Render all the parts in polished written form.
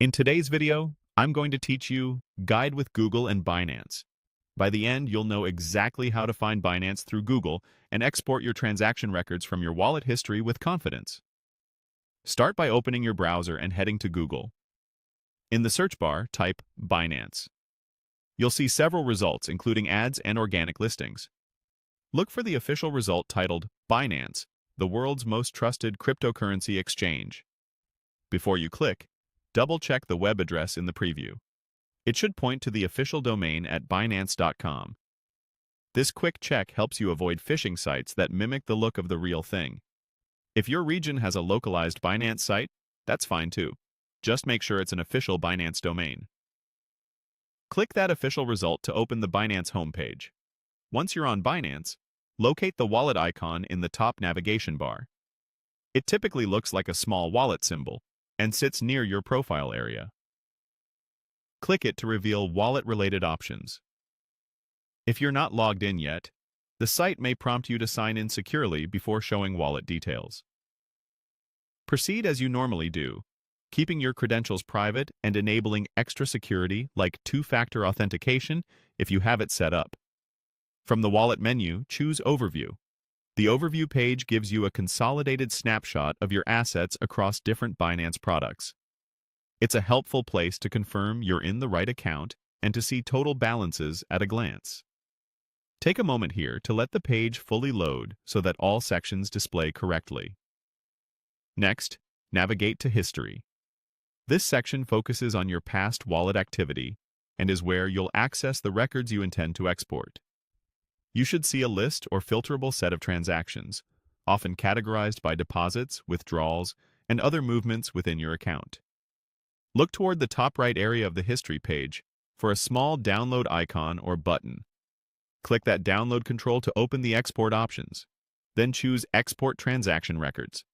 In today's video, I'm going to teach you Guide with Google and Binance. By the end, you'll know exactly how to find Binance through Google and export your transaction records from your wallet history with confidence. Start by opening your browser and heading to Google. In the search bar, type Binance. You'll see several results, including ads and organic listings. Look for the official result titled Binance, the world's most trusted cryptocurrency exchange. Before you click, double-check the web address in the preview. It should point to the official domain at Binance.com. This quick check helps you avoid phishing sites that mimic the look of the real thing. If your region has a localized Binance site, that's fine too. Just make sure it's an official Binance domain. Click that official result to open the Binance homepage. Once you're on Binance, locate the wallet icon in the top navigation bar. It typically looks like a small wallet symbol and sits near your profile area. Click it to reveal wallet-related options. If you're not logged in yet, the site may prompt you to sign in securely before showing wallet details. Proceed as you normally do, keeping your credentials private and enabling extra security like two-factor authentication if you have it set up. From the wallet menu, choose Overview. The Overview page gives you a consolidated snapshot of your assets across different Binance products. It's a helpful place to confirm you're in the right account and to see total balances at a glance. Take a moment here to let the page fully load so that all sections display correctly. Next, navigate to History. This section focuses on your past wallet activity and is where you'll access the records you intend to export. You should see a list or filterable set of transactions, often categorized by deposits, withdrawals, and other movements within your account. Look toward the top right area of the History page for a small download icon or button. Click that download control to open the export options. Then choose Export Transaction Records.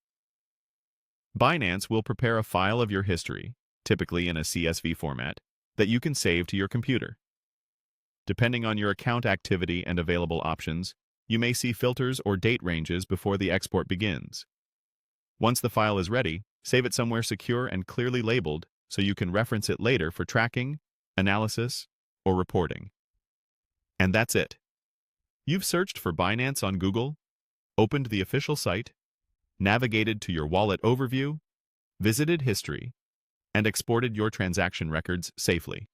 Binance will prepare a file of your history, typically in a CSV format, that you can save to your computer. Depending on your account activity and available options, you may see filters or date ranges before the export begins. Once the file is ready, save it somewhere secure and clearly labeled so you can reference it later for tracking, analysis, or reporting. And that's it. You've searched for Binance on Google, opened the official site, navigated to your wallet overview, visited history, and exported your transaction records safely.